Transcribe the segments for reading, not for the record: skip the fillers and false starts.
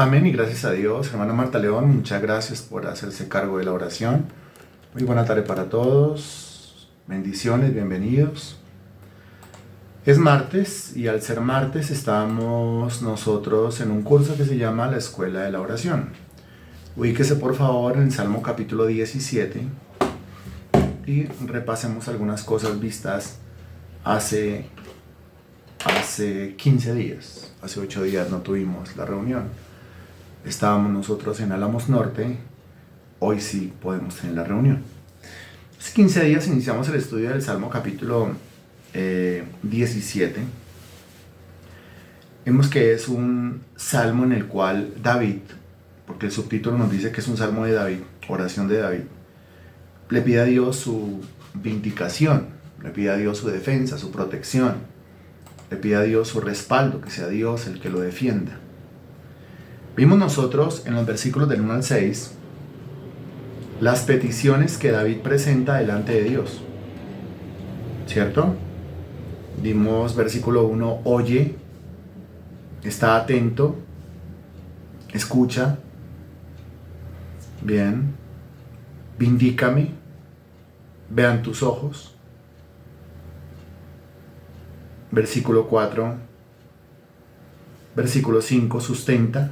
Amén y gracias a Dios. Hermana Marta León, muchas gracias por hacerse cargo de la oración. Muy buena tarde para todos. Bendiciones, bienvenidos. Es martes y al ser martes estamos nosotros en un curso que se llama la Escuela de la Oración. Ubíquese por favor en el Salmo capítulo 17 y repasemos algunas cosas vistas hace 15 días. Hace 8 días no tuvimos la reunión. Estábamos nosotros en Álamos Norte, hoy sí podemos tener la reunión. Hace 15 días iniciamos el estudio del Salmo capítulo 17. Vemos que es un salmo en el cual David, porque el subtítulo nos dice que es un salmo de David, oración de David, le pide a Dios su vindicación, le pide a Dios su defensa, su protección, le pide a Dios su respaldo, que sea Dios el que lo defienda. Vimos nosotros en los versículos del 1 al 6 las peticiones que David presenta delante de Dios, ¿cierto? Vimos versículo 1, oye, está atento, escucha, bien, vindícame, vean tus ojos. Versículo 4, versículo 5, sustenta.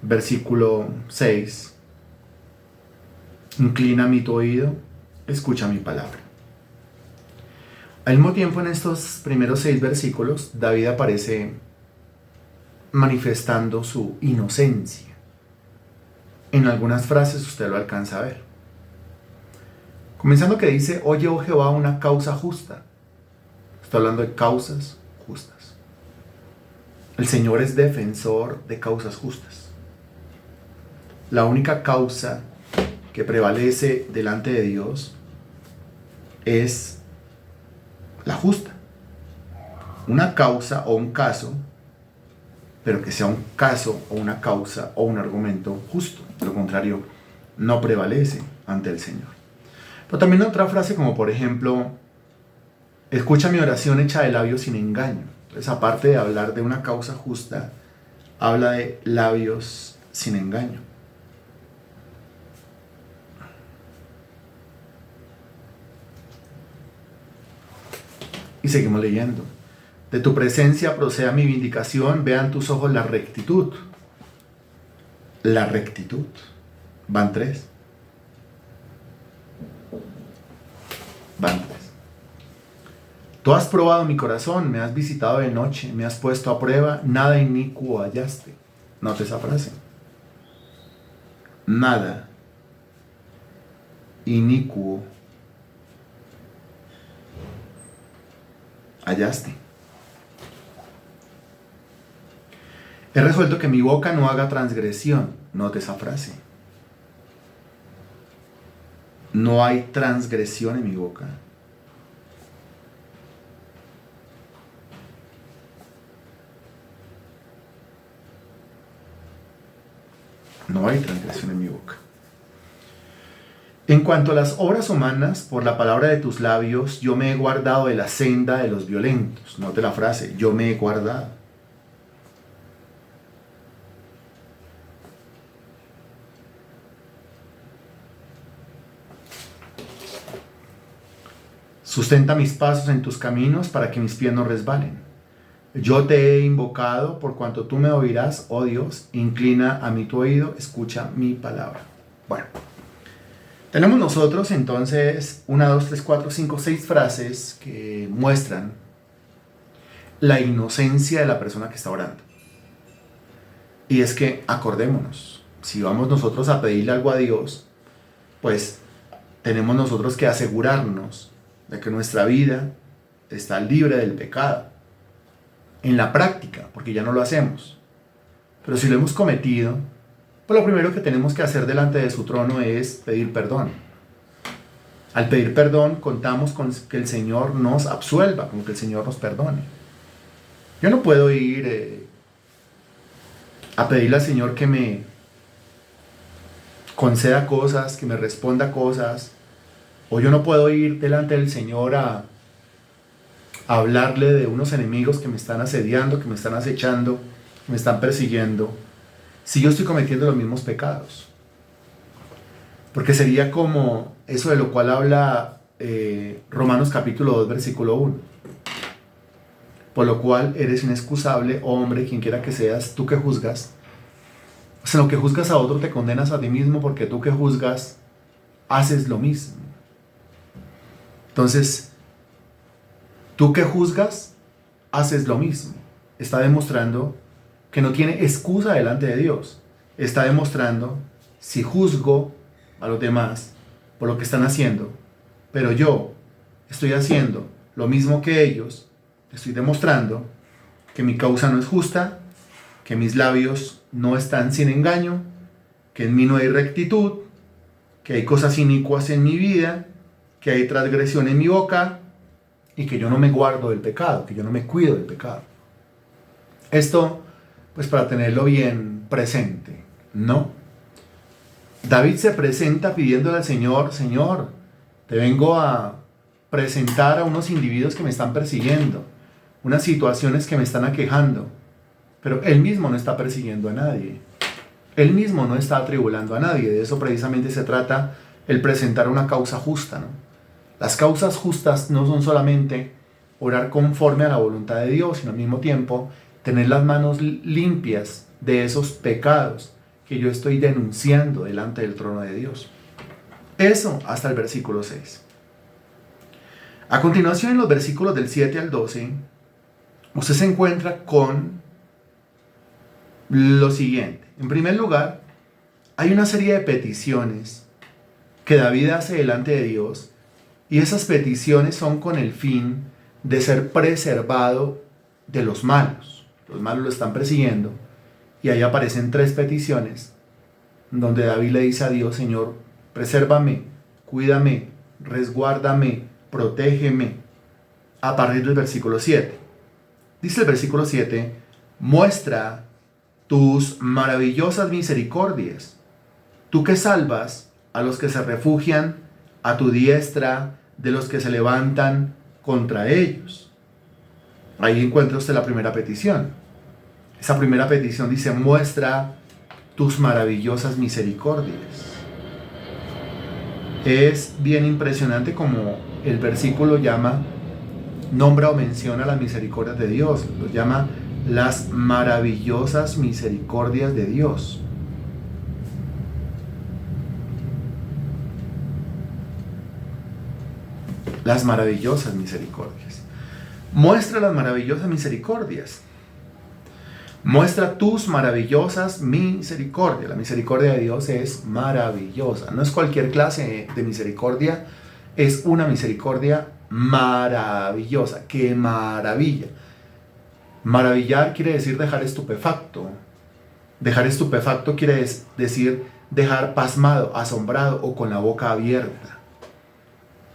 Versículo 6, inclina mi tu oído, escucha mi palabra. Al mismo tiempo, en estos primeros 6 versículos, David aparece manifestando su inocencia. En algunas frases usted lo alcanza a ver. Comenzando que dice, oye, oh Jehová, una causa justa. Está hablando de causas justas. El Señor es defensor de causas justas. La única causa que prevalece delante de Dios es la justa. Una causa o un caso, pero que sea un caso o una causa o un argumento justo. De lo contrario, no prevalece ante el Señor. Pero también otra frase como por ejemplo, escucha mi oración hecha de labios sin engaño. Entonces, aparte de hablar de una causa justa, habla de labios sin engaño. Y seguimos leyendo. De tu presencia proceda mi vindicación, vean tus ojos la rectitud. La rectitud. Van 3. Van 3. Tú has probado mi corazón, me has visitado de noche, me has puesto a prueba, nada inicuo hallaste. Note esa frase. Nada inicuo hallaste. He resuelto que mi boca no haga transgresión. Note esa frase. No hay transgresión en mi boca. No hay transgresión en mi boca. En cuanto a las obras humanas, por la palabra de tus labios, yo me he guardado de la senda de los violentos. Note la frase, yo me he guardado. Sustenta mis pasos en tus caminos para que mis pies no resbalen. Yo te he invocado por cuanto tú me oirás, oh Dios, inclina a mí tu oído, escucha mi palabra. Bueno. Tenemos nosotros entonces 1, 2, 3, 4, 5, 6 frases que muestran la inocencia de la persona que está orando. Y es que acordémonos, si vamos nosotros a pedirle algo a Dios, pues tenemos nosotros que asegurarnos de que nuestra vida está libre del pecado. En la práctica, porque ya no lo hacemos. Pero si lo hemos cometido, pues lo primero que tenemos que hacer delante de su trono es pedir perdón. Al pedir perdón contamos con que el Señor nos absuelva, con que el Señor nos perdone. Yo no puedo ir a pedirle al Señor que me conceda cosas, que me responda cosas, o yo no puedo ir delante del Señor a hablarle de unos enemigos que me están asediando, que me están acechando, me están persiguiendo si yo estoy cometiendo los mismos pecados? Porque sería como eso de lo cual habla Romanos capítulo 2, versículo 1. Por lo cual eres inexcusable, oh hombre, quien quiera que seas, tú que juzgas. O sea, en lo que juzgas a otro te condenas a ti mismo, porque tú que juzgas haces lo mismo. Entonces, tú que juzgas haces lo mismo. Está demostrando que no tiene excusa delante de Dios. Está demostrando, si juzgo a los demás por lo que están haciendo, pero yo estoy haciendo lo mismo que ellos, estoy demostrando que mi causa no es justa, que mis labios no están sin engaño, que en mí no hay rectitud, que hay cosas inicuas en mi vida, que hay transgresión en mi boca y que yo no me guardo del pecado, que yo no me cuido del pecado. Esto, pues para tenerlo bien presente, ¿no? David se presenta pidiéndole al Señor, Señor, te vengo a presentar a unos individuos que me están persiguiendo, unas situaciones que me están aquejando, pero él mismo no está persiguiendo a nadie. Él mismo no está atribulando a nadie. De eso precisamente se trata el presentar una causa justa, ¿no? Las causas justas no son solamente orar conforme a la voluntad de Dios, sino al mismo tiempo tener las manos limpias de esos pecados que yo estoy denunciando delante del trono de Dios. Eso hasta el versículo 6. A continuación, en los versículos del 7 al 12, usted se encuentra con lo siguiente. En primer lugar, hay una serie de peticiones que David hace delante de Dios, y esas peticiones son con el fin de ser preservado de los malos. Los malos lo están persiguiendo, y ahí aparecen 3 peticiones donde David le dice a Dios, Señor, presérvame, cuídame, resguárdame, protégeme, a partir del versículo 7. Dice el versículo 7, muestra tus maravillosas misericordias, tú que salvas a los que se refugian a tu diestra, de los que se levantan contra ellos. Ahí encuentra usted la primera petición. Esa primera petición dice, muestra tus maravillosas misericordias. Es bien impresionante como el versículo nombra o menciona las misericordias de Dios, lo llama las maravillosas misericordias de Dios. Las maravillosas misericordias. Muestra las maravillosas misericordias. Muestra tus maravillosas misericordias. La misericordia de Dios es maravillosa. No es cualquier clase de misericordia, es una misericordia maravillosa. ¡Qué maravilla! Maravillar quiere decir dejar estupefacto. Dejar estupefacto quiere decir dejar pasmado, asombrado o con la boca abierta.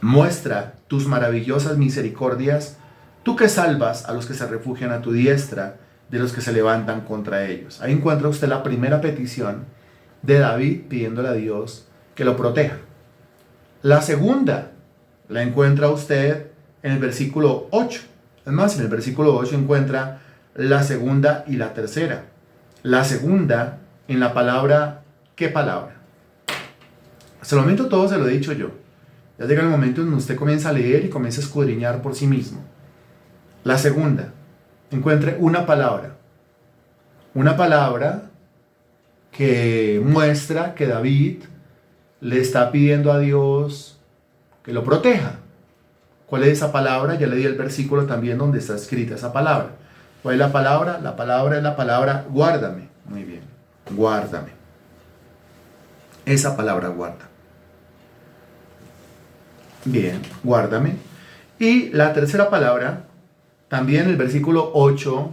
Muestra tus maravillosas misericordias, tú que salvas a los que se refugian a tu diestra, de los que se levantan contra ellos. Ahí encuentra usted la primera petición de David pidiéndole a Dios que lo proteja. La segunda la encuentra usted en el versículo 8. Es más, en el versículo 8 encuentra la segunda y la tercera. La segunda en la palabra, ¿qué palabra? Hasta el momento todo se lo he dicho yo. Ya llega el momento en que usted comienza a leer y comienza a escudriñar por sí mismo. La segunda, encuentre una palabra que muestra que David le está pidiendo a Dios que lo proteja. ¿Cuál es esa palabra? Ya le di el versículo también donde está escrita esa palabra. ¿Cuál es la palabra? La palabra es la palabra guárdame. Muy bien, guárdame. Esa palabra guarda. Bien, guárdame. Y la tercera palabra, también el versículo 8,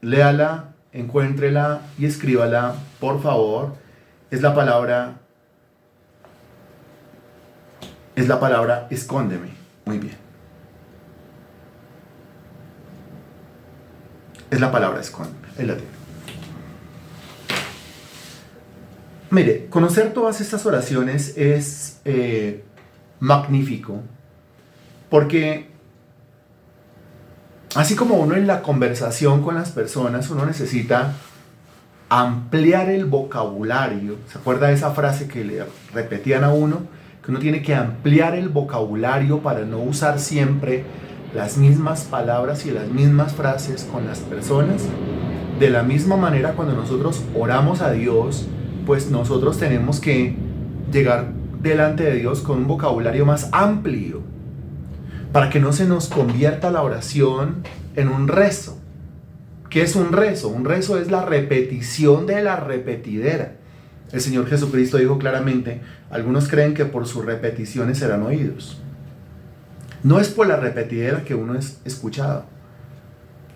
léala, encuéntrela y escríbala, por favor. Es la palabra escóndeme. Muy bien. Es la palabra escóndeme. Ahí la tiene. Mire, conocer todas estas oraciones es magnífico, porque Así como uno en la conversación con las personas, uno necesita ampliar el vocabulario. ¿Se acuerda de esa frase que le repetían a uno? Que uno tiene que ampliar el vocabulario para no usar siempre las mismas palabras y las mismas frases con las personas. De la misma manera, cuando nosotros oramos a Dios, pues nosotros tenemos que llegar delante de Dios con un vocabulario más amplio, para que no se nos convierta la oración en un rezo. ¿Qué es un rezo? Un rezo es la repetición de la repetidera. El Señor Jesucristo dijo claramente, algunos creen que por sus repeticiones serán oídos. No es por la repetidera que uno es escuchado,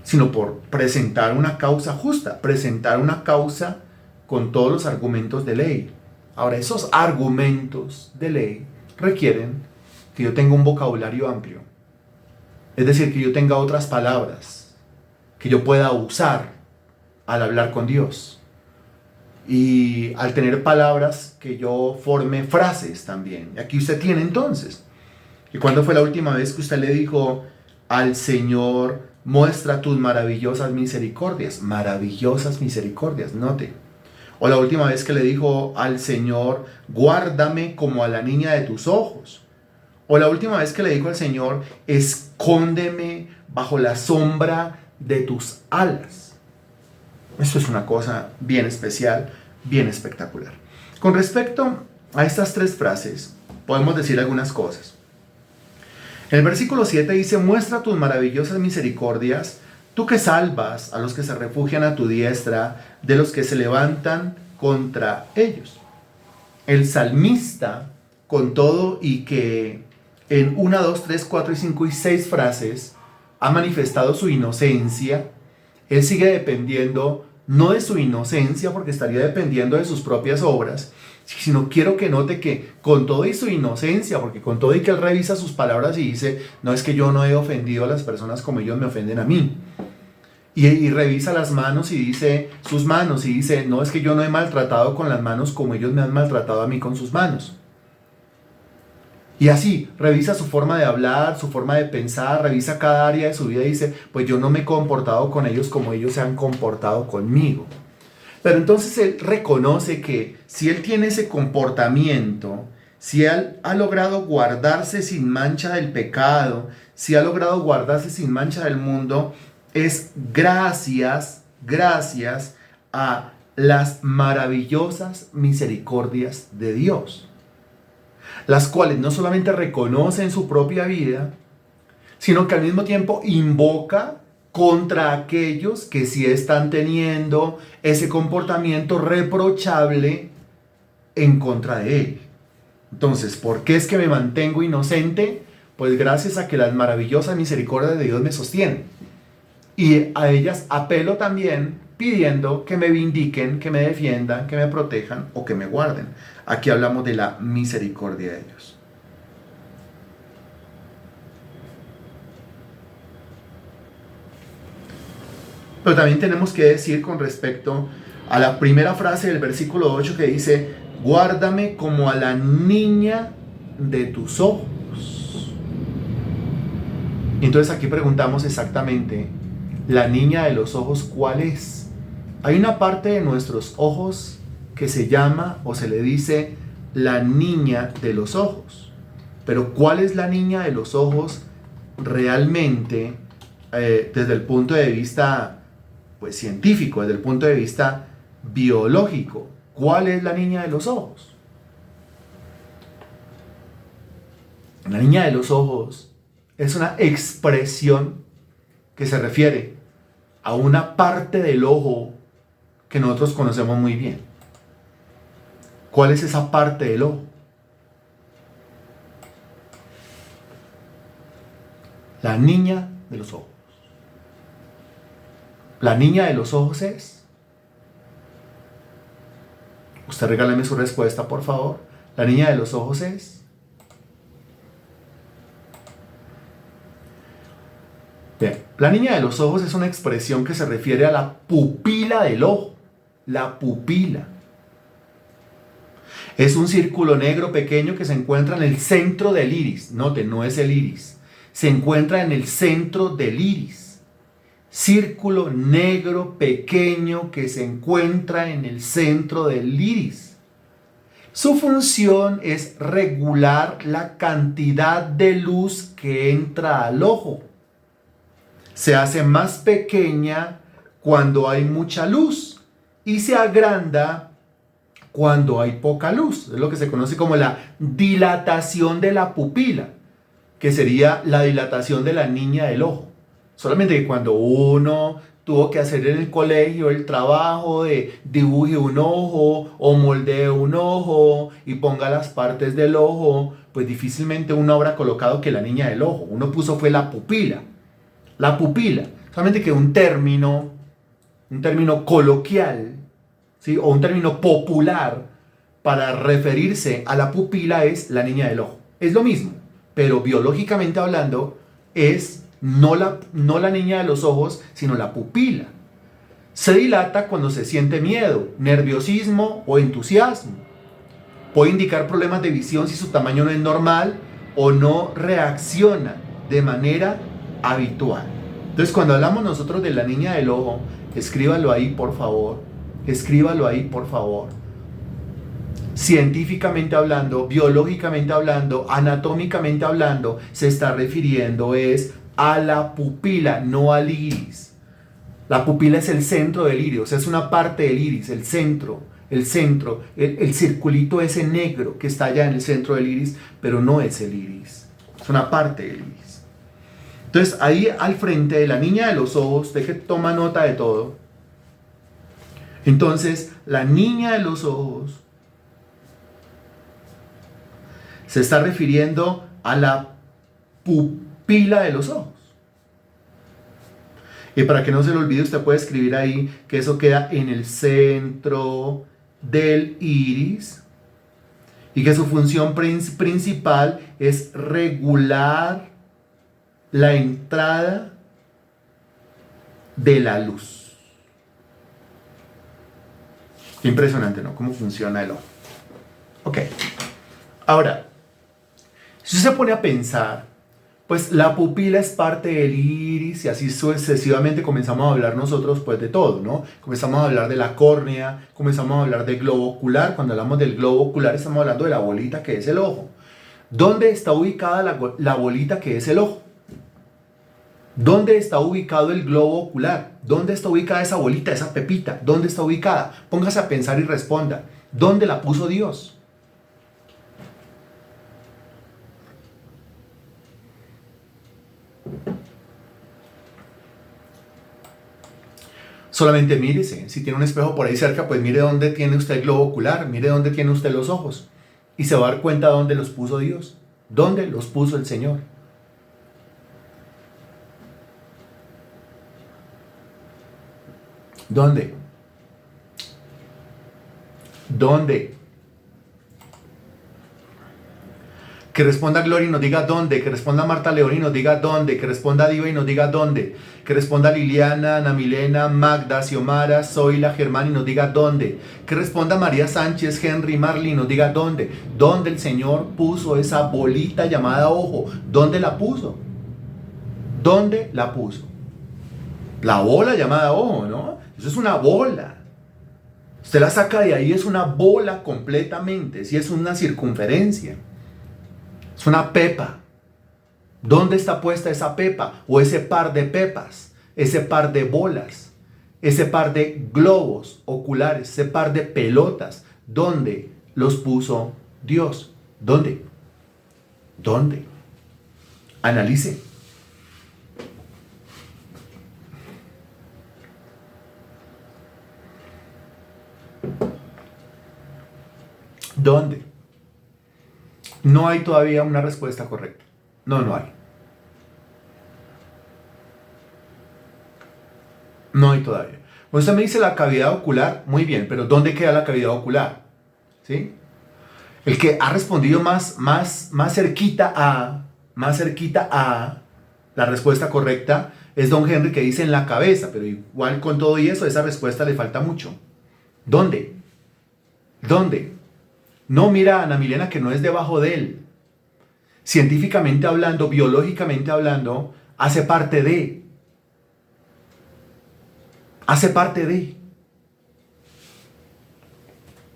sino por presentar una causa justa, presentar una causa con todos los argumentos de ley. Ahora, esos argumentos de ley requieren que yo tenga un vocabulario amplio. Es decir, que yo tenga otras palabras que yo pueda usar al hablar con Dios. Y al tener palabras, que yo forme frases también. Y aquí usted tiene entonces. ¿Y cuándo fue la última vez que usted le dijo al Señor, muestra tus maravillosas misericordias? Maravillosas misericordias, note. O la última vez que le dijo al Señor, guárdame como a la niña de tus ojos. O la última vez que le dijo al Señor, escóndeme bajo la sombra de tus alas. Esto es una cosa bien especial, bien espectacular. Con respecto a estas tres frases, podemos decir algunas cosas. El versículo 7 dice, muestra tus maravillosas misericordias, tú que salvas a los que se refugian a tu diestra, de los que se levantan contra ellos. El salmista, con todo y que en 1, 2, 3, 4, 5 y 6 frases ha manifestado su inocencia, él sigue dependiendo no de su inocencia, porque estaría dependiendo de sus propias obras, sino quiero que note que con todo y su inocencia, porque con todo y que él revisa sus palabras y dice, no es que yo no he ofendido a las personas como ellos me ofenden a mí. Y revisa las manos y dice, sus manos, y dice, no es que yo no he maltratado con las manos como ellos me han maltratado a mí con sus manos. Y así, revisa su forma de hablar, su forma de pensar, revisa cada área de su vida y dice, pues yo no me he comportado con ellos como ellos se han comportado conmigo. Pero entonces él reconoce que si él tiene ese comportamiento, si él ha logrado guardarse sin mancha del pecado, si ha logrado guardarse sin mancha del mundo, es gracias a las maravillosas misericordias de Dios, las cuales no solamente reconoce en su propia vida, sino que al mismo tiempo invoca contra aquellos que sí están teniendo ese comportamiento reprochable en contra de él. Entonces, ¿por qué es que me mantengo inocente? Pues gracias a que las maravillosas misericordias de Dios me sostienen. Y a ellas apelo también pidiendo que me vindiquen, que me defiendan, que me protejan o que me guarden. Aquí hablamos de la misericordia de Dios. Pero también tenemos que decir con respecto a la primera frase del versículo 8 que dice, guárdame como a la niña de tus ojos. Y entonces aquí preguntamos exactamente, ¿la niña de los ojos cuál es? Hay una parte de nuestros ojos que se llama o se le dice la niña de los ojos. Pero ¿cuál es la niña de los ojos realmente desde el punto de vista pues científico, desde el punto de vista biológico? ¿Cuál es la niña de los ojos? La niña de los ojos es una expresión que se refiere a una parte del ojo que nosotros conocemos muy bien. ¿Cuál es esa parte del ojo? La niña de los ojos. La niña de los ojos es. Usted regáleme su respuesta, por favor. La niña de los ojos es. Bien, la niña de los ojos es una expresión que se refiere a la pupila del ojo. La pupila. Es un círculo negro pequeño que se encuentra en el centro del iris. Note, no es el iris. Se encuentra en el centro del iris. círculo negro pequeño que se encuentra en el centro del iris. Su función es regular la cantidad de luz que entra al ojo. Se hace más pequeña cuando hay mucha luz y se agranda cuando hay poca luz. Es lo que se conoce como la dilatación de la pupila, que sería la dilatación de la niña del ojo. Solamente que cuando uno tuvo que hacer en el colegio el trabajo de dibuje un ojo o moldee un ojo y ponga las partes del ojo, pues difícilmente uno habrá colocado que la niña del ojo. Uno puso fue la pupila. La pupila. Solamente que un término coloquial, ¿sí? O un término popular para referirse a la pupila es la niña del ojo. Es lo mismo, pero biológicamente hablando es no la niña de los ojos, sino la pupila. Se dilata cuando se siente miedo, nerviosismo o entusiasmo. Puede indicar problemas de visión si su tamaño no es normal o no reacciona de manera habitual. Entonces, cuando hablamos nosotros de la niña del ojo, escríbalo ahí, por favor. Escríbalo ahí, por favor. Científicamente hablando, biológicamente hablando, anatómicamente hablando, se está refiriendo a la pupila, no al iris. La pupila es el centro del iris, o sea, es una parte del iris, el centro, el circulito ese negro que está allá en el centro del iris, pero no es el iris, es una parte del iris. Entonces, ahí al frente de la niña de los ojos, usted que toma nota de todo. Entonces, la niña de los ojos se está refiriendo a la pupila de los ojos. Y para que no se le olvide, usted puede escribir ahí que eso queda en el centro del iris y que su función principal es regular la entrada de la luz. Qué impresionante, ¿no? Cómo funciona el ojo. Ok. Ahora, si usted se pone a pensar, pues la pupila es parte del iris y así sucesivamente comenzamos a hablar nosotros pues de todo, ¿no? Comenzamos a hablar de la córnea, comenzamos a hablar del globo ocular. Cuando hablamos del globo ocular estamos hablando de la bolita que es el ojo. ¿Dónde está ubicada la bolita que es el ojo? ¿Dónde está ubicado el globo ocular? ¿Dónde está ubicada esa bolita, esa pepita? ¿Dónde está ubicada? Póngase a pensar y responda. ¿Dónde la puso Dios? Solamente mírese. Si tiene un espejo por ahí cerca, pues mire dónde tiene usted el globo ocular, mire dónde tiene usted los ojos. Y se va a dar cuenta dónde los puso Dios, dónde los puso el Señor. ¿Dónde? ¿Dónde? Que responda Gloria y nos diga dónde. Que responda Marta León y nos diga dónde. Que responda Diva y nos diga dónde. Que responda Liliana, Ana Milena, Magda, Xiomara, Zoila, Germán y nos diga dónde. Que responda María Sánchez, Henry, Marley y nos diga dónde. ¿Dónde el Señor puso esa bolita llamada ojo? ¿Dónde la puso? ¿Dónde la puso? La bola llamada ojo, ¿no? Eso es una bola. Usted la saca de ahí, es una bola completamente. Si es una circunferencia. Es una pepa. ¿Dónde está puesta esa pepa? O ese par de pepas, ese par de bolas, ese par de globos oculares, ese par de pelotas. ¿Dónde los puso Dios? ¿Dónde? ¿Dónde? Analice. ¿Dónde? No hay todavía una respuesta correcta. No hay. No hay todavía. Usted me dice la cavidad ocular, muy bien, pero ¿dónde queda la cavidad ocular? ¿Sí? El que ha respondido más cerquita a la respuesta correcta es don Henry, que dice en la cabeza, pero igual con todo y eso, esa respuesta le falta mucho. ¿Dónde? ¿Dónde? No, mira, Ana Milena, que no es debajo de él. Científicamente hablando, biológicamente hablando, hace parte de. Hace parte de.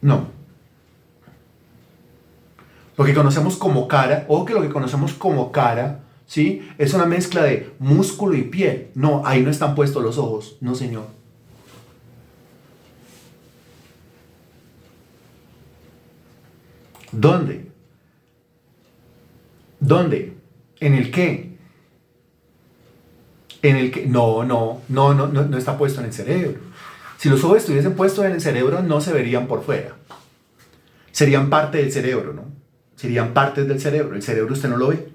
No. Lo que conocemos como cara, o que lo que conocemos como cara, ¿sí? Es una mezcla de músculo y piel. No, ahí no están puestos los ojos. No, señor. ¿Dónde? ¿Dónde? ¿En el qué? En el que no está puesto en el cerebro. Si los ojos estuviesen puestos en el cerebro, no se verían por fuera. Serían parte del cerebro, ¿no? Serían partes del cerebro. El cerebro usted no lo ve.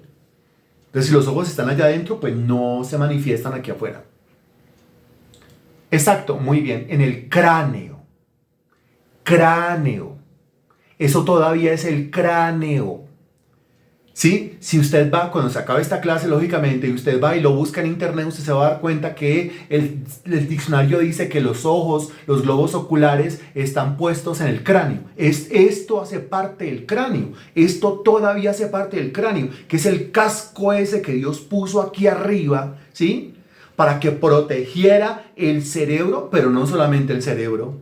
Entonces, si los ojos están allá adentro, pues no se manifiestan aquí afuera. Exacto, muy bien. En el cráneo. Cráneo. Eso todavía es el cráneo. ¿Sí? Si usted va, cuando se acabe esta clase, lógicamente, y usted va y lo busca en internet, usted se va a dar cuenta que el diccionario dice que los ojos, los globos oculares, están puestos en el cráneo. Esto hace parte del cráneo. Esto todavía hace parte del cráneo, que es el casco ese que Dios puso aquí arriba, ¿sí? Para que protegiera el cerebro, pero no solamente el cerebro.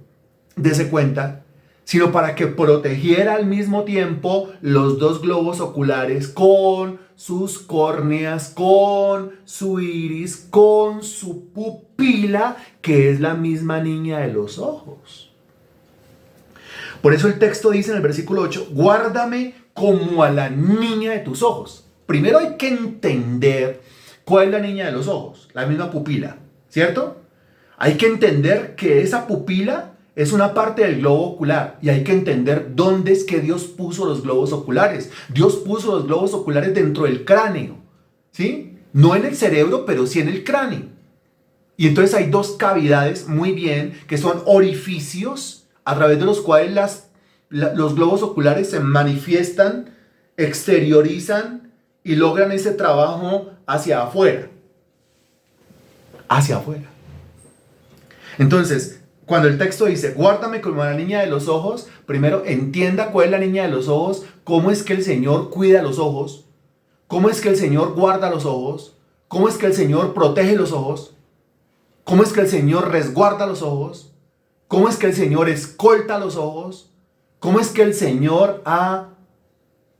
Dese cuenta, sino para que protegiera al mismo tiempo los dos globos oculares con sus córneas, con su iris, con su pupila, que es la misma niña de los ojos. Por eso el texto dice en el versículo 8, guárdame como a la niña de tus ojos. Primero hay que entender cuál es la niña de los ojos, la misma pupila, ¿cierto? Hay que entender que esa pupila es una parte del globo ocular y hay que entender dónde es que Dios puso los globos oculares. Dios puso los globos oculares dentro del cráneo, ¿sí? No en el cerebro, pero sí en el cráneo. Y entonces hay dos cavidades, muy bien, que son orificios a través de los cuales los globos oculares se manifiestan, exteriorizan y logran ese trabajo hacia afuera. Hacia afuera. Entonces, cuando el texto dice, guárdame como a la niña de los ojos, primero entienda cuál es la niña de los ojos, cómo es que el Señor cuida los ojos, cómo es que el Señor guarda los ojos, cómo es que el Señor protege los ojos, cómo es que el Señor resguarda los ojos, cómo es que el Señor escolta los ojos, cómo es que el Señor ha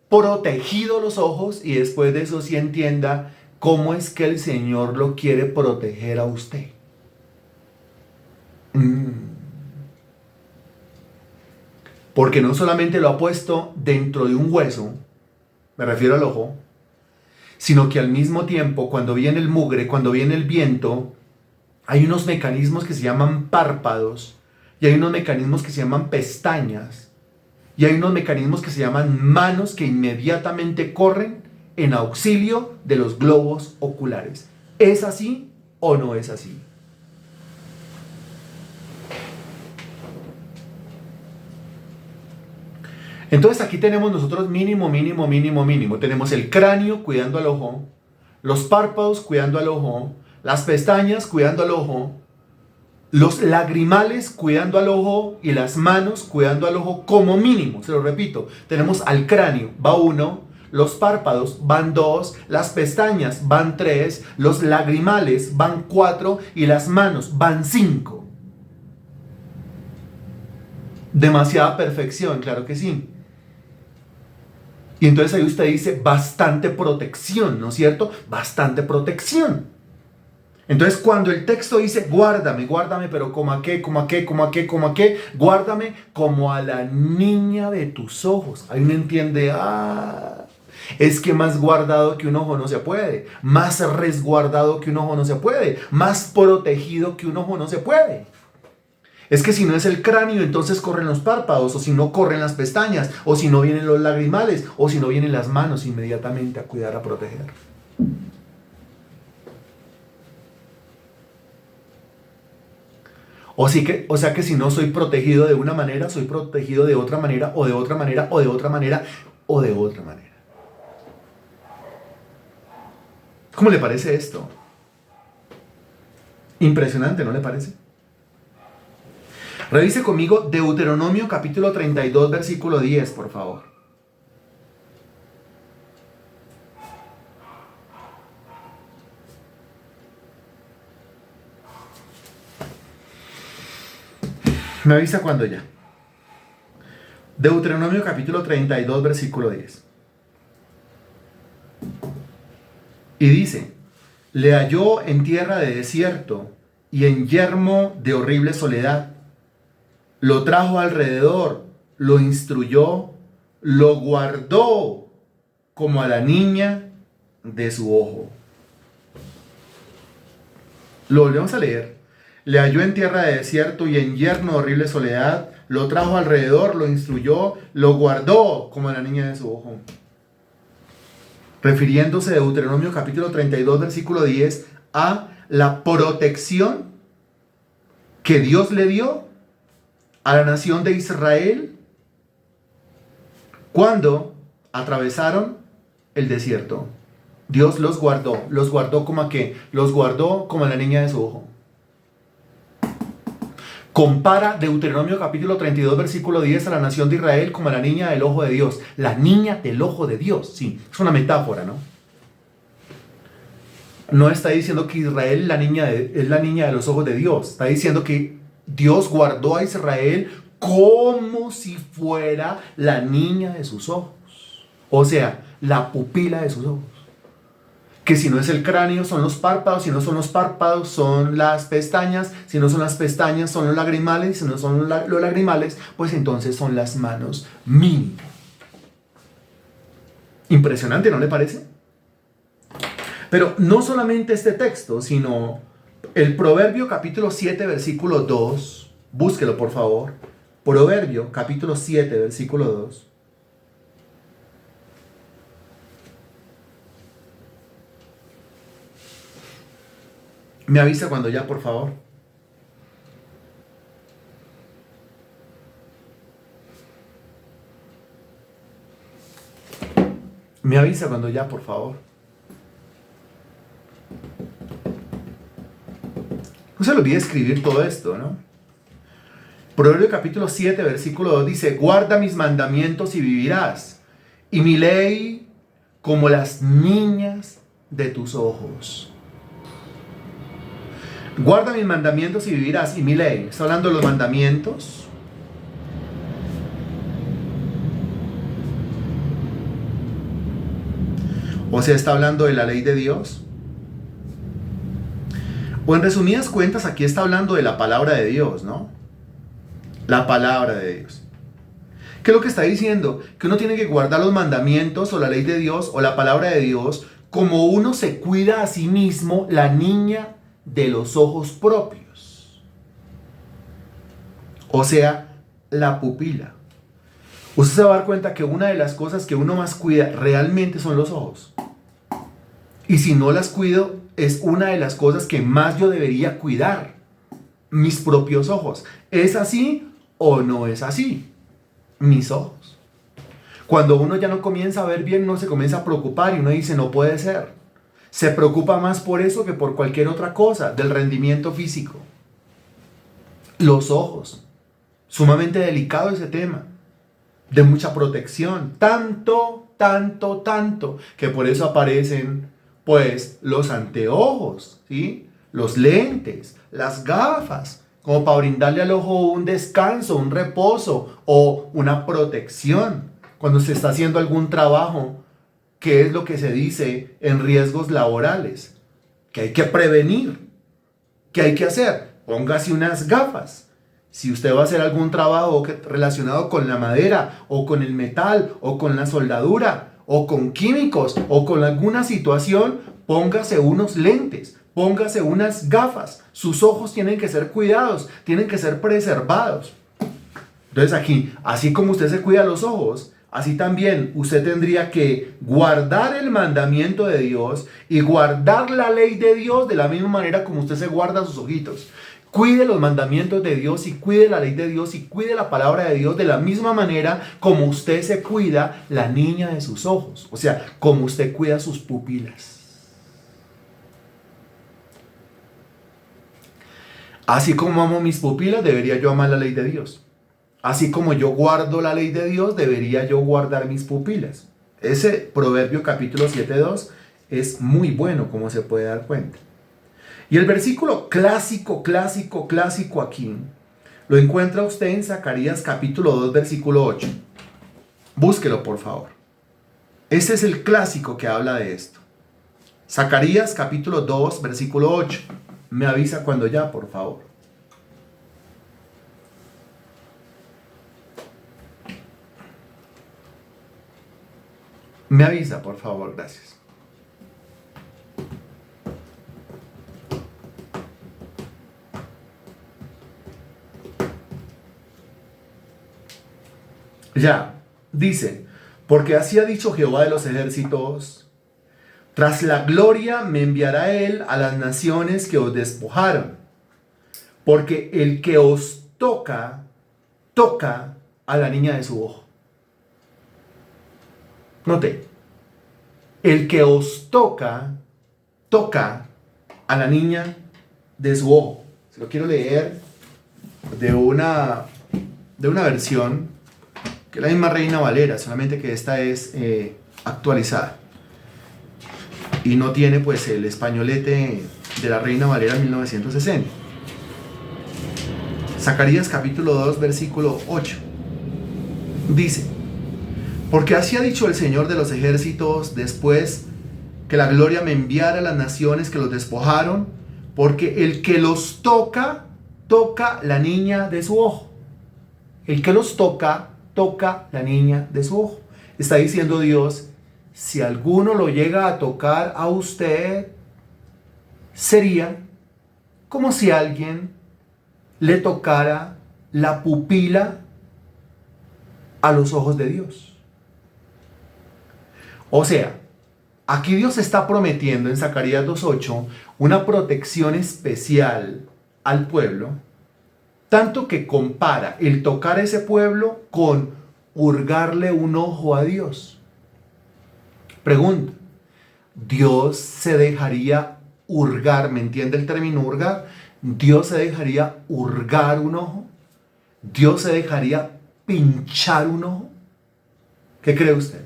protegido los ojos y después de eso sí entienda cómo es que el Señor lo quiere proteger a usted. Porque no solamente lo ha puesto dentro de un hueso, me refiero al ojo, sino que al mismo tiempo, cuando viene el mugre, cuando viene el viento, hay unos mecanismos que se llaman párpados, y hay unos mecanismos que se llaman pestañas, y hay unos mecanismos que se llaman manos que inmediatamente corren en auxilio de los globos oculares. ¿Es así o no es así? Entonces aquí tenemos nosotros mínimo. Tenemos el cráneo cuidando al ojo, los párpados cuidando al ojo, las pestañas cuidando al ojo, los lagrimales cuidando al ojo y las manos cuidando al ojo como mínimo. Se lo repito, tenemos al cráneo, va 1, los párpados van 2, las pestañas van 3, los lagrimales van 4 y las manos van 5. Demasiada perfección, claro que sí. Y entonces ahí usted dice bastante protección, ¿no es cierto? Bastante protección. Entonces cuando el texto dice guárdame, pero ¿cómo a qué? Guárdame como a la niña de tus ojos. Ahí uno entiende, es que más guardado que un ojo no se puede, más resguardado que un ojo no se puede, más protegido que un ojo no se puede. Es que si no es el cráneo, entonces corren los párpados, o si no corren las pestañas, o si no vienen los lagrimales, o si no vienen las manos inmediatamente a cuidar, a proteger. O sea que si no soy protegido de una manera, soy protegido de otra manera, o de otra manera, o de otra manera, o de otra manera. ¿Cómo le parece esto? Impresionante, ¿no le parece? Revise conmigo Deuteronomio capítulo 32, versículo 10, por favor. Me avisa cuando ya. Deuteronomio capítulo 32, versículo 10. Y dice, le halló en tierra de desierto y en yermo de horrible soledad. Lo trajo alrededor, lo instruyó, lo guardó como a la niña de su ojo. Lo volvemos a leer. Le halló en tierra de desierto y en yermo de horrible soledad. Lo trajo alrededor, lo instruyó, lo guardó como a la niña de su ojo. Refiriéndose de Deuteronomio capítulo 32, versículo 10, a la protección que Dios le dio a la nación de Israel cuando atravesaron el desierto. Dios los guardó como a qué, los guardó como a la niña de su ojo. Compara Deuteronomio capítulo 32, versículo 10 a la nación de Israel como a la niña del ojo de Dios. La niña del ojo de Dios, sí, es una metáfora, ¿no? No está diciendo que Israel es la niña de los ojos de Dios. Está diciendo que Dios guardó a Israel como si fuera la niña de sus ojos. O sea, la pupila de sus ojos. Que si no es el cráneo, son los párpados, si no son los párpados, son las pestañas, si no son las pestañas, son los lagrimales, si no son los lagrimales, pues entonces son las manos mínimo. Impresionante, ¿no le parece? Pero no solamente este texto, sino el Proverbio capítulo 7, versículo 2, búsquelo por favor, Proverbio capítulo 7, versículo 2. Me avisa cuando ya, por favor. Me avisa cuando ya, por favor. No se le olvide escribir todo esto, ¿no? Proverbio capítulo 7, versículo 2 dice, guarda mis mandamientos y vivirás, y mi ley como las niñas de tus ojos. Guarda mis mandamientos y vivirás, y mi ley. ¿Está hablando de los mandamientos? O sea, ¿está hablando de la ley de Dios? O en resumidas cuentas, aquí está hablando de la palabra de Dios, ¿no? La palabra de Dios. ¿Qué es lo que está diciendo? Que uno tiene que guardar los mandamientos o la ley de Dios o la palabra de Dios como uno se cuida a sí mismo la niña de los ojos propios. O sea, la pupila. Usted se va a dar cuenta que una de las cosas que uno más cuida realmente son los ojos. Y si no las cuido, es una de las cosas que más yo debería cuidar. Mis propios ojos. ¿Es así o no es así? Mis ojos. Cuando uno ya no comienza a ver bien, uno se comienza a preocupar y uno dice, no puede ser. Se preocupa más por eso que por cualquier otra cosa, del rendimiento físico. Los ojos. Sumamente delicado ese tema. De mucha protección. Tanto, que por eso aparecen, pues, los anteojos, ¿sí? Los lentes, las gafas, como para brindarle al ojo un descanso, un reposo o una protección. Cuando se está haciendo algún trabajo, ¿qué es lo que se dice en riesgos laborales? Que hay que prevenir. ¿Qué hay que hacer? Póngase unas gafas. Si usted va a hacer algún trabajo relacionado con la madera, o con el metal, o con la soldadura, o con químicos, o con alguna situación, póngase unos lentes, póngase unas gafas. Sus ojos tienen que ser cuidados, tienen que ser preservados. Entonces aquí, así como usted se cuida los ojos, así también usted tendría que guardar el mandamiento de Dios y guardar la ley de Dios de la misma manera como usted se guarda sus ojitos. Cuide los mandamientos de Dios y cuide la ley de Dios y cuide la palabra de Dios de la misma manera como usted se cuida la niña de sus ojos. O sea, como usted cuida sus pupilas. Así como amo mis pupilas, debería yo amar la ley de Dios. Así como yo guardo la ley de Dios, debería yo guardar mis pupilas. Ese Proverbio capítulo 7:2 es muy bueno, como se puede dar cuenta. Y el versículo clásico aquí Lo encuentra usted en Zacarías capítulo 2, versículo 8. Búsquelo, por favor. Este es el clásico que habla de esto. Zacarías capítulo 2, versículo 8. Me avisa cuando ya, por favor. Me avisa, por favor, gracias. Ya, dice, porque así ha dicho Jehová de los ejércitos, tras la gloria me enviará él a las naciones que os despojaron, porque el que os toca, toca a la niña de su ojo. Note, el que os toca, toca a la niña de su ojo. Se lo quiero leer de una versión que es la misma Reina Valera, solamente que esta es actualizada y no tiene pues el españolete de la Reina Valera 1960. Zacarías capítulo 2 versículo 8 dice, porque así ha dicho el Señor de los ejércitos después que la gloria me enviara a las naciones que los despojaron, porque el que los toca, toca la niña de su ojo. El que los toca, toca la niña de su ojo. Está diciendo Dios, si alguno lo llega a tocar a usted, sería como si alguien le tocara la pupila a los ojos de Dios. O sea, aquí Dios está prometiendo en Zacarías 2:8 una protección especial al pueblo, tanto que compara el tocar a ese pueblo con hurgarle un ojo a Dios. Pregunta, ¿Dios se dejaría hurgar? ¿Me entiende el término hurgar? ¿Dios se dejaría hurgar un ojo? ¿Dios se dejaría pinchar un ojo? ¿Qué cree usted?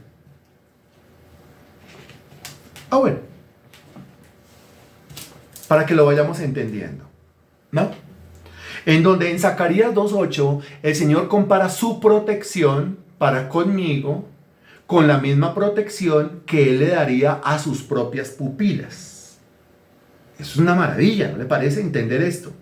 Bueno, para que lo vayamos entendiendo, ¿no? En donde en Zacarías 2:8 el Señor compara su protección para conmigo con la misma protección que Él le daría a sus propias pupilas. Eso es una maravilla, ¿no le parece entender esto?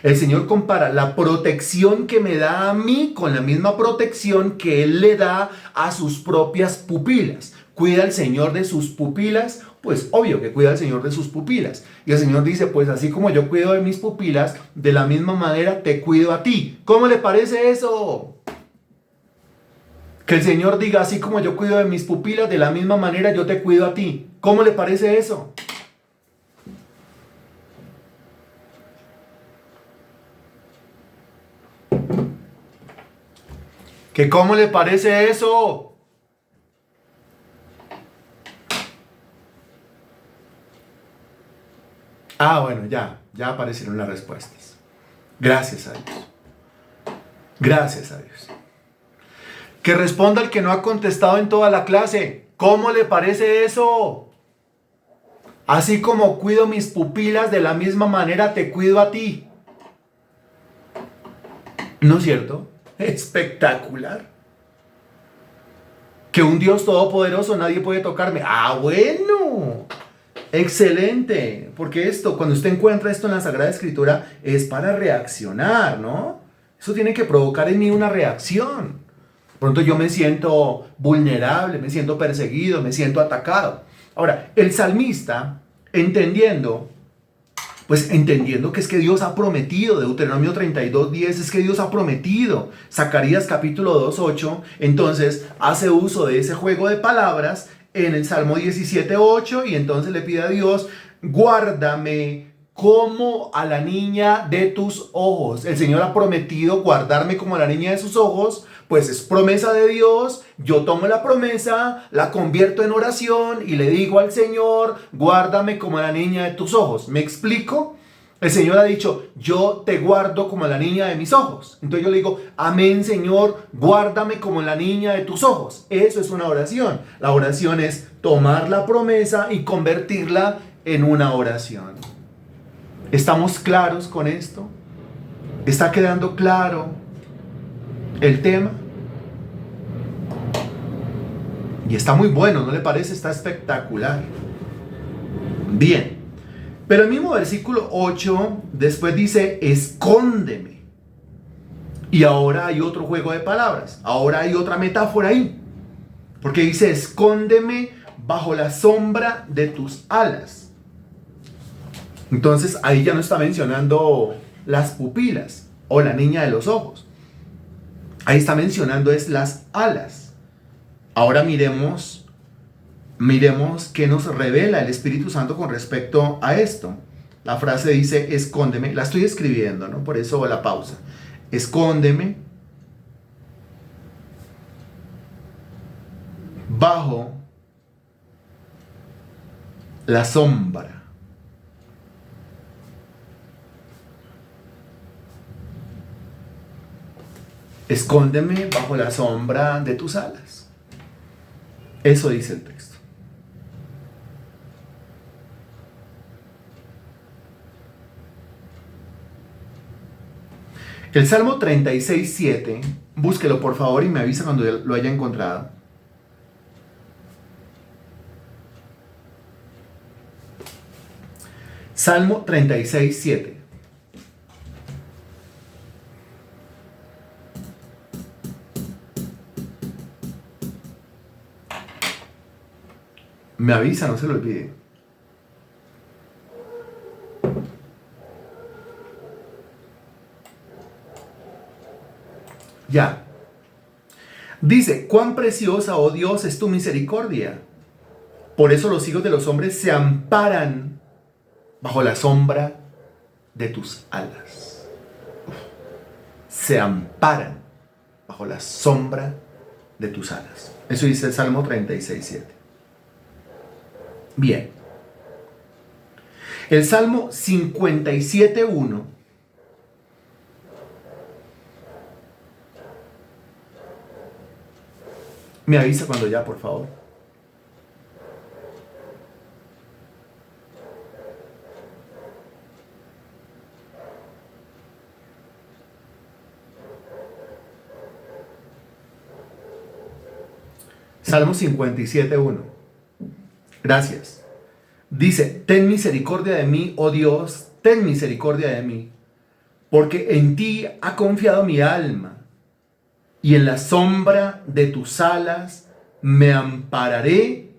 El Señor compara la protección que me da a mí con la misma protección que Él le da a sus propias pupilas. ¿Cuida el Señor de sus pupilas? Pues obvio que cuida el Señor de sus pupilas. Y el Señor dice, pues así como yo cuido de mis pupilas, de la misma manera te cuido a ti. ¿Cómo le parece eso? Que el Señor diga, así como yo cuido de mis pupilas, de la misma manera yo te cuido a ti. ¿Cómo le parece eso? ¿Que cómo le parece eso? Bueno, ya aparecieron las respuestas. Gracias a Dios. Gracias a Dios. Que responda el que no ha contestado en toda la clase. ¿Cómo le parece eso? Así como cuido mis pupilas, de la misma manera te cuido a ti. ¿No es cierto? Espectacular. Que un Dios todopoderoso nadie puede tocarme. Bueno. Excelente. Porque esto, cuando usted encuentra esto en la Sagrada Escritura, es para reaccionar, ¿no? Eso tiene que provocar en mí una reacción. Pronto yo me siento vulnerable, me siento perseguido, me siento atacado. Ahora, el salmista, entendiendo que es que Dios ha prometido, Deuteronomio 32:10, es que Dios ha prometido, Zacarías capítulo 2:8, entonces hace uso de ese juego de palabras en el Salmo 17:8 y entonces le pide a Dios, guárdame como a la niña de tus ojos. El Señor ha prometido guardarme como a la niña de sus ojos, pues es promesa de Dios. Yo tomo la promesa, la convierto en oración y le digo al Señor, guárdame como a la niña de tus ojos. ¿Me explico? El Señor ha dicho, yo te guardo como a la niña de mis ojos. Entonces yo le digo, amén Señor, guárdame como la niña de tus ojos. Eso es una oración. La oración es tomar la promesa y convertirla en una oración. ¿Estamos claros con esto? ¿Está quedando claro el tema? Y está muy bueno, ¿no le parece? Está espectacular. Bien. Pero el mismo versículo 8 después dice, escóndeme. Y ahora hay otro juego de palabras. Ahora hay otra metáfora ahí. Porque dice, escóndeme bajo la sombra de tus alas. Entonces ahí ya no está mencionando las pupilas o la niña de los ojos. Ahí está mencionando es las alas. Ahora miremos qué nos revela el Espíritu Santo con respecto a esto. La frase dice, escóndeme. La estoy escribiendo, ¿no? Por eso la pausa. Escóndeme bajo la sombra. Escóndeme bajo la sombra de tus alas. Eso dice el texto. El Salmo 36:7, búsquelo por favor y me avisa cuando lo haya encontrado. Salmo 36:7. Me avisa, no se lo olvide. Ya. Dice, cuán preciosa, oh Dios, es tu misericordia. Por eso los hijos de los hombres se amparan bajo la sombra de tus alas. Se amparan bajo la sombra de tus alas. Eso dice el Salmo 36:7. Bien. El Salmo 57:1. Me avisa cuando ya, por favor. Salmo 57:1. Gracias. Dice, ten misericordia de mí, oh Dios, ten misericordia de mí, porque en ti ha confiado mi alma, y en la sombra de tus alas me ampararé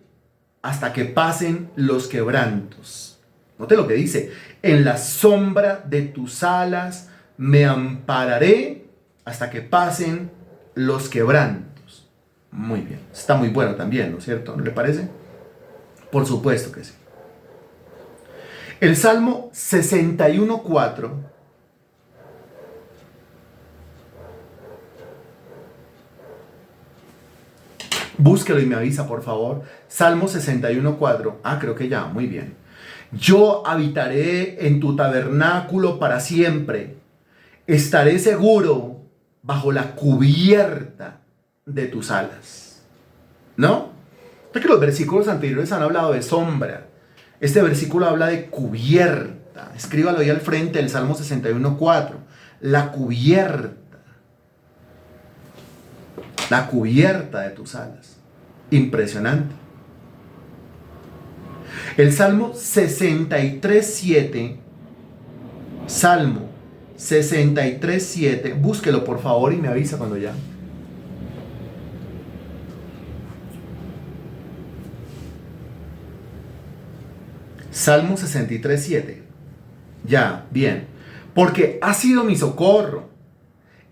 hasta que pasen los quebrantos. Note lo que dice, en la sombra de tus alas me ampararé hasta que pasen los quebrantos. Muy bien, está muy bueno también, ¿no es cierto? ¿No le parece? Por supuesto que sí. El Salmo 61:4. Búsquelo y me avisa, por favor. Salmo 61:4. Creo que ya, muy bien. Yo habitaré en tu tabernáculo para siempre. Estaré seguro bajo la cubierta de tus alas. ¿No? Porque los versículos anteriores han hablado de sombra. Este versículo habla de cubierta. Escríbalo ahí al frente del Salmo 61:4. La cubierta. La cubierta de tus alas. Impresionante. El Salmo 63:7. Salmo 63:7. Búsquelo por favor y me avisa cuando ya. Salmo 63:7. Ya, bien. Porque has sido mi socorro,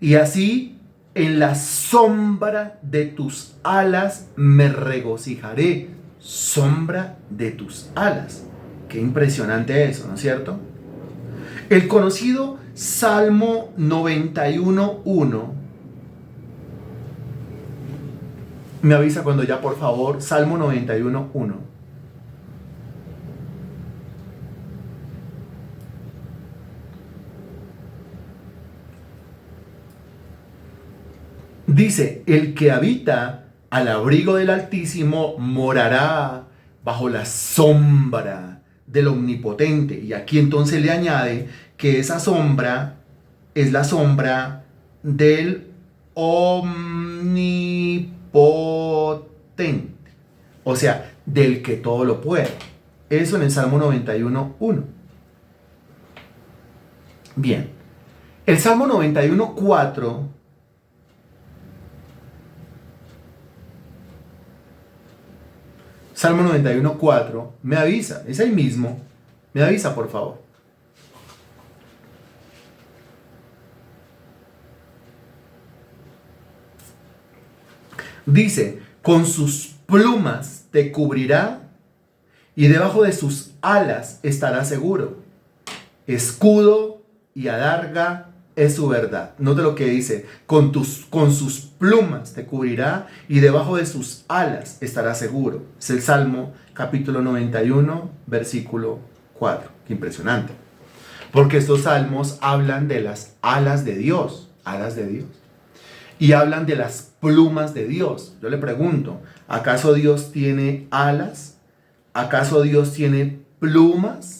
y así en la sombra de tus alas me regocijaré. Sombra de tus alas. Qué impresionante eso, ¿no es cierto? El conocido Salmo 91:1. Me avisa cuando ya, por favor. Salmo 91:1. Dice, el que habita al abrigo del Altísimo morará bajo la sombra del Omnipotente. Y aquí entonces le añade que esa sombra es la sombra del omnipotente, o sea, del que todo lo puede. Eso en el Salmo 91:1. Bien, el Salmo 91:4 Salmo 91:4 me avisa, es ahí mismo, me avisa por favor. Dice, con sus plumas te cubrirá y debajo de sus alas estará seguro. Escudo y adarga es su verdad. Note lo que dice, con sus plumas te cubrirá y debajo de sus alas estará seguro. Es el Salmo capítulo 91, versículo 4. Qué impresionante. Porque estos salmos hablan de las alas de Dios, y hablan de las plumas de Dios. Yo le pregunto, ¿acaso Dios tiene alas? ¿Acaso Dios tiene plumas?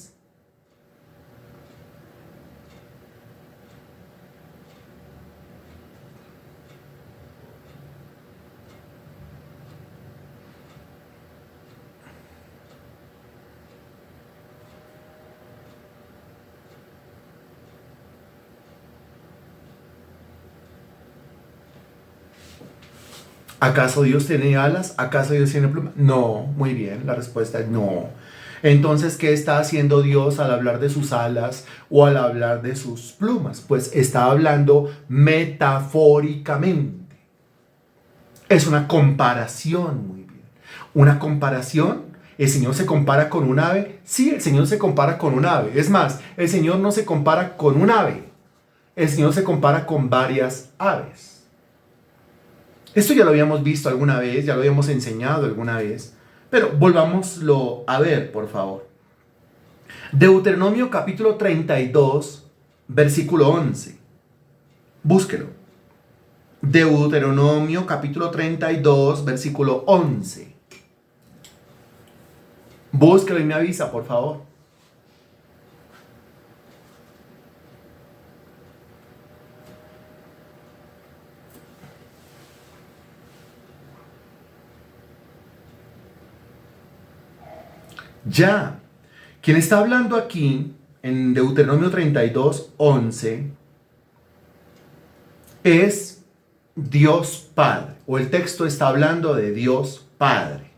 ¿Acaso Dios tiene alas? ¿Acaso Dios tiene plumas? No, muy bien, la respuesta es no. Entonces, ¿qué está haciendo Dios al hablar de sus alas o al hablar de sus plumas? Pues está hablando metafóricamente. Es una comparación, muy bien. Una comparación. ¿El Señor se compara con un ave? Sí, el Señor se compara con un ave. Es más, el Señor no se compara con un ave. El Señor se compara con varias aves. Esto ya lo habíamos visto alguna vez, ya lo habíamos enseñado alguna vez, pero volvámoslo a ver, por favor. Deuteronomio capítulo 32, versículo 11. Búsquelo. Deuteronomio capítulo 32, versículo 11. Búsquelo y me avisa, por favor. Ya, quien está hablando aquí en Deuteronomio 32, 11 es Dios Padre, o el texto está hablando de Dios Padre.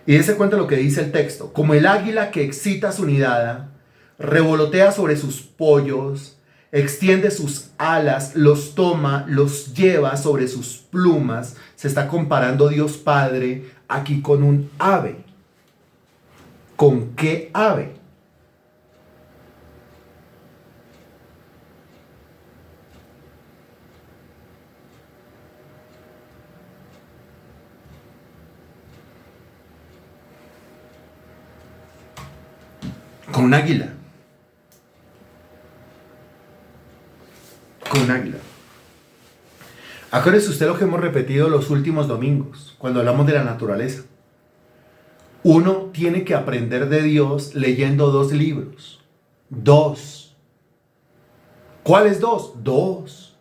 Y dése cuenta lo que dice el texto: como el águila que excita su nidada, revolotea sobre sus pollos, extiende sus alas, los toma, los lleva sobre sus plumas. Se está comparando Dios Padre aquí con un ave. ¿Con qué ave? Con un águila. Con un águila. Acuérdese usted lo que hemos repetido los últimos domingos, cuando hablamos de la naturaleza. Uno tiene que aprender de Dios leyendo 2 libros. 2. ¿Cuáles 2? 2.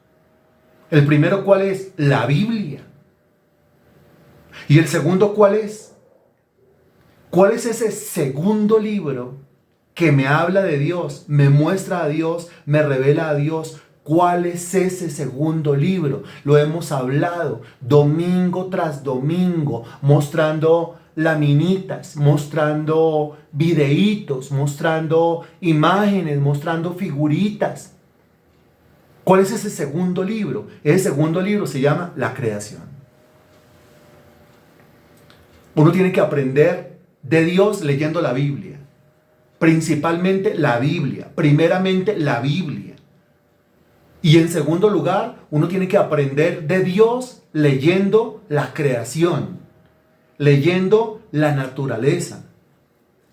El primero, ¿cuál es? La Biblia. ¿Y el segundo cuál es? ¿Cuál es ese segundo libro que me habla de Dios, me muestra a Dios, me revela a Dios? ¿Cuál es ese segundo libro? Lo hemos hablado domingo tras domingo, mostrando laminitas, mostrando videitos, mostrando imágenes, mostrando figuritas. ¿Cuál es ese segundo libro? Ese segundo libro se llama La Creación. Uno tiene que aprender de Dios leyendo la Biblia. Principalmente la Biblia. Primeramente la Biblia. Y en segundo lugar, uno tiene que aprender de Dios leyendo la creación. Leyendo la naturaleza.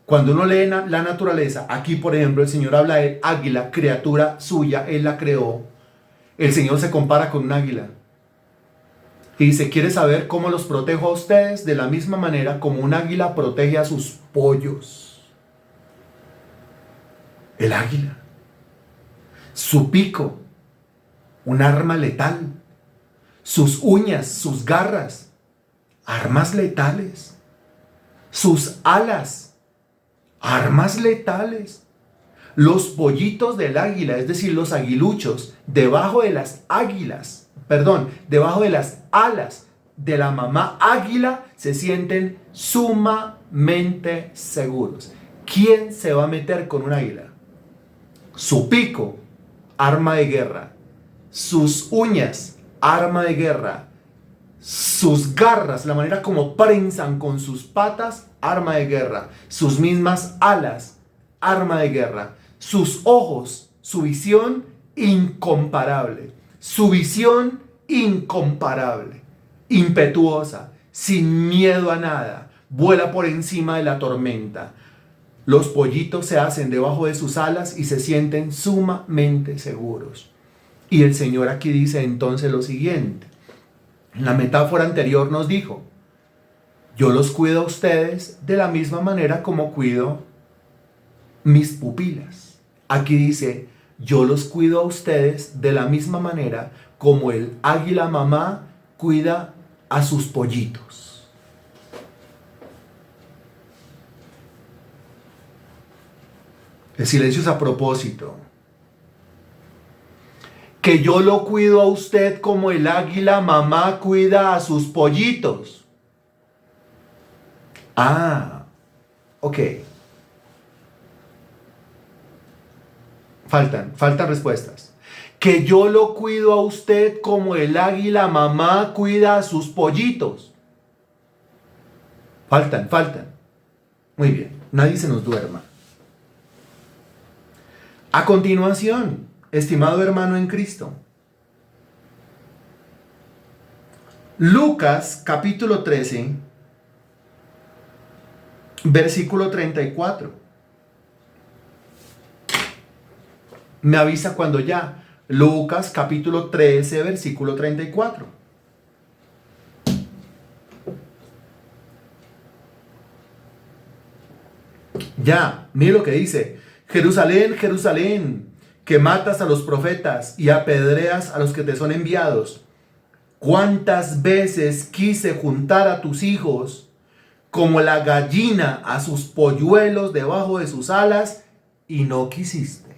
Cuando uno lee la naturaleza, aquí por ejemplo el Señor habla de águila, criatura suya, Él la creó. El Señor se compara con un águila. Y dice, ¿quiere saber cómo los protejo a ustedes? De la misma manera como un águila protege a sus pollos. El águila. Su pico un arma letal. Sus uñas, sus garras, armas letales. Sus alas, armas letales. Los pollitos del águila, es decir, los aguiluchos, debajo de las alas de la mamá águila, se sienten sumamente seguros. ¿Quién se va a meter con un águila? Su pico, arma de guerra. Sus uñas, arma de guerra. Sus garras, la manera como prensan con sus patas, arma de guerra. Sus mismas alas, arma de guerra. Sus ojos, su visión incomparable. Su visión incomparable. Impetuosa, sin miedo a nada. Vuela por encima de la tormenta. Los pollitos se hacen debajo de sus alas y se sienten sumamente seguros. Y el Señor aquí dice entonces lo siguiente. En la metáfora anterior nos dijo, yo los cuido a ustedes de la misma manera como cuido mis pupilas. Aquí dice, yo los cuido a ustedes de la misma manera como el águila mamá cuida a sus pollitos. El silencio es a propósito. Que yo lo cuido a usted como el águila mamá cuida a sus pollitos. Ah, ok. Faltan respuestas. Que yo lo cuido a usted como el águila mamá cuida a sus pollitos. Faltan. Muy bien, nadie se nos duerma. A continuación, estimado hermano en Cristo, Lucas capítulo 13, versículo 34. Me avisa cuando ya. Lucas capítulo 13, versículo 34. Ya, mire lo que dice. Jerusalén, Jerusalén, que matas a los profetas y apedreas a los que te son enviados. ¿Cuántas veces quise juntar a tus hijos como la gallina a sus polluelos debajo de sus alas y no quisiste?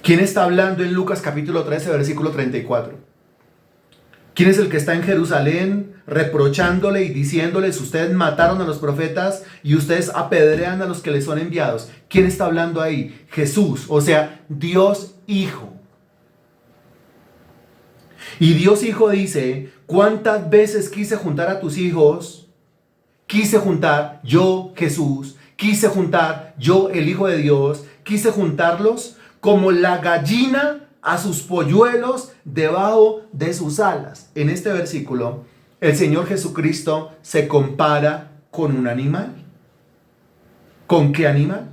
¿Quién está hablando en Lucas capítulo 13, versículo 34? ¿Quién es el que está en Jerusalén reprochándole y diciéndoles, ustedes mataron a los profetas y ustedes apedrean a los que les son enviados? ¿Quién está hablando ahí? Jesús, o sea, Dios Hijo. Y Dios Hijo dice, ¿cuántas veces quise juntar a tus hijos? Quise juntar yo, Jesús, quise juntar yo, el Hijo de Dios, quise juntarlos como la gallina a sus polluelos debajo de sus alas. En este versículo, el Señor Jesucristo se compara con un animal. ¿Con qué animal?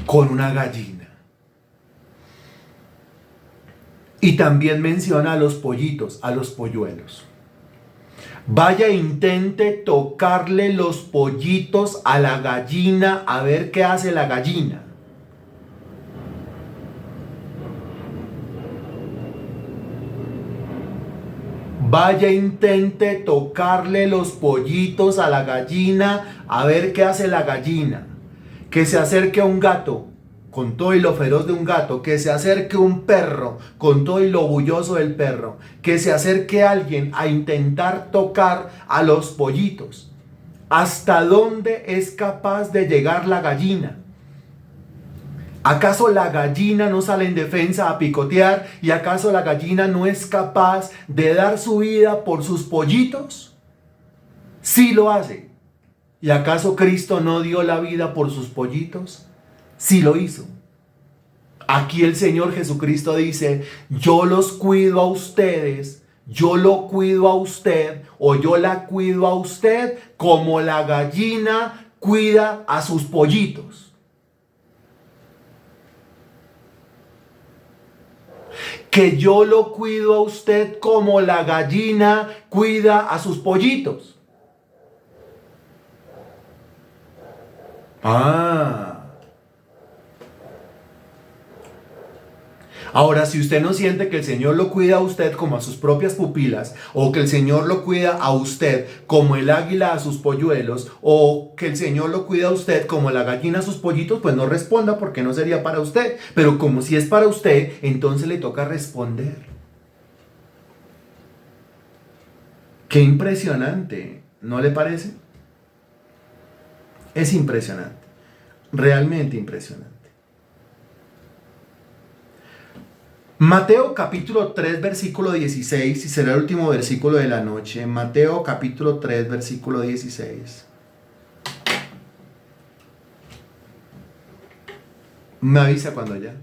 Con una gallina. Y también menciona a los pollitos, a los polluelos. Vaya, intente tocarle los pollitos a la gallina a ver qué hace la gallina. Vaya, intente tocarle los pollitos a la gallina a ver qué hace la gallina. Que se acerque a un gato con todo y lo feroz de un gato, que se acerque un perro con todo y lo bulloso del perro, que se acerque alguien a intentar tocar a los pollitos. ¿Hasta dónde es capaz de llegar la gallina? ¿Acaso la gallina no sale en defensa a picotear? ¿Y acaso la gallina no es capaz de dar su vida por sus pollitos? Sí lo hace. ¿Y acaso Cristo no dio la vida por sus pollitos? Sí lo hizo. Aquí el Señor Jesucristo dice, yo los cuido a ustedes, yo lo cuido a usted o yo la cuido a usted como la gallina cuida a sus pollitos. Que yo lo cuido a usted como la gallina cuida a sus pollitos. Ah. Ahora, si usted no siente que el Señor lo cuida a usted como a sus propias pupilas, o que el Señor lo cuida a usted como el águila a sus polluelos, o que el Señor lo cuida a usted como la gallina a sus pollitos, pues no responda porque no sería para usted. Pero como si es para usted, entonces le toca responder. Qué impresionante, ¿no le parece? Es impresionante, realmente impresionante. Mateo capítulo 3 versículo 16, y será el último versículo de la noche. Mateo capítulo 3 versículo 16. Me avisa cuando ya.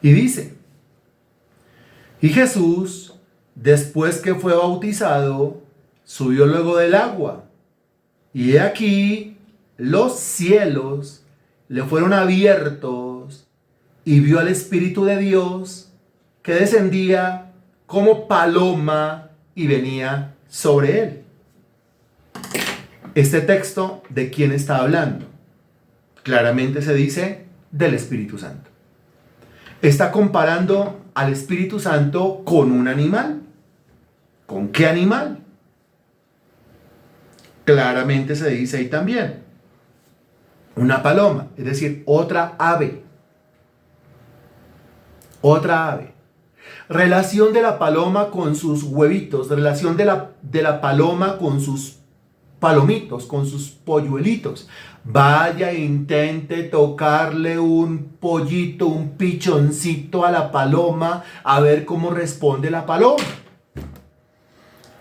Y dice, y Jesús, después que fue bautizado, subió luego del agua. Y he aquí, los cielos le fueron abiertos y vio al Espíritu de Dios que descendía como paloma y venía sobre él. Este texto, ¿de quién está hablando? Claramente se dice del Espíritu Santo. Está comparando al Espíritu Santo con un animal. ¿Con qué animal? Claramente se dice ahí también. Una paloma, es decir, otra ave. Otra ave. Relación de la paloma con sus huevitos, relación de la paloma con sus palomitos, con sus polluelitos. Vaya e intente tocarle un pollito, un pichoncito a la paloma, a ver cómo responde la paloma.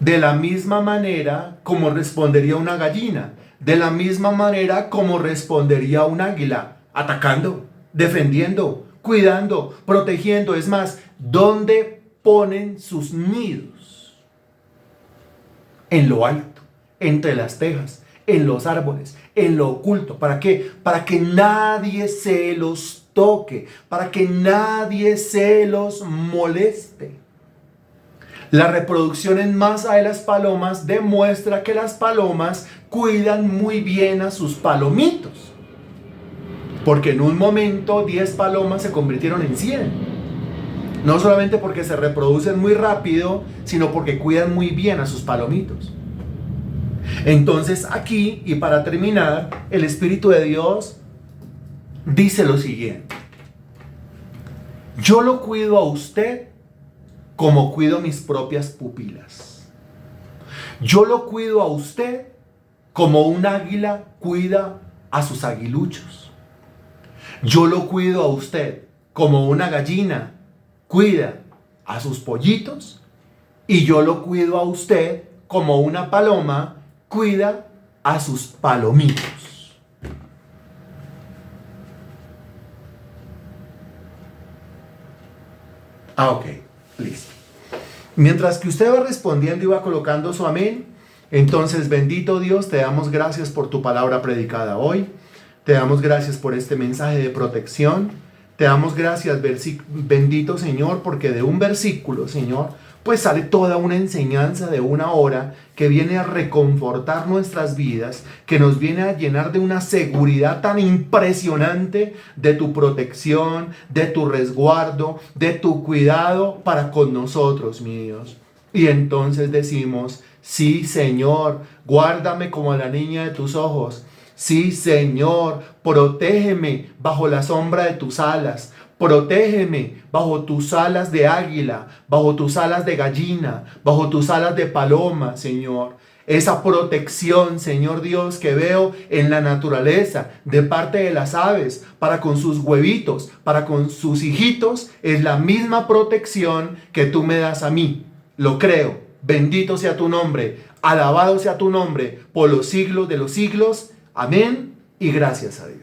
De la misma manera como respondería una gallina, de la misma manera como respondería un águila, atacando, defendiendo, cuidando, protegiendo. Es más, ¿dónde ponen sus nidos? En lo alto, entre las tejas, en los árboles, en lo oculto. ¿Para qué? Para que nadie se los toque, para que nadie se los moleste. La reproducción en masa de las palomas demuestra que las palomas cuidan muy bien a sus palomitos. Porque en un momento 10 palomas se convirtieron en 100. No solamente porque se reproducen muy rápido, sino porque cuidan muy bien a sus palomitos. Entonces aquí, y para terminar, el Espíritu de Dios dice lo siguiente. Yo lo cuido a usted como cuido mis propias pupilas. Yo lo cuido a usted como un águila cuida a sus aguiluchos. Yo lo cuido a usted como una gallina cuida a sus pollitos. Y yo lo cuido a usted como una paloma cuida a sus palomitos. Ok, listo. Mientras que usted va respondiendo y va colocando su amén, entonces, bendito Dios, te damos gracias por tu palabra predicada hoy. Te damos gracias por este mensaje de protección. Te damos gracias, bendito Señor, porque de un versículo, Señor, pues sale toda una enseñanza de una hora que viene a reconfortar nuestras vidas, que nos viene a llenar de una seguridad tan impresionante de tu protección, de tu resguardo, de tu cuidado para con nosotros, mi Dios. Y entonces decimos, sí, Señor, guárdame como a la niña de tus ojos. Sí, Señor, protégeme bajo la sombra de tus alas. Protégeme bajo tus alas de águila, bajo tus alas de gallina, bajo tus alas de paloma, Señor. Esa protección, Señor Dios, que veo en la naturaleza de parte de las aves para con sus huevitos, para con sus hijitos, es la misma protección que tú me das a mí. Lo creo. Bendito sea tu nombre. Alabado sea tu nombre por los siglos de los siglos. Amén y gracias a Dios.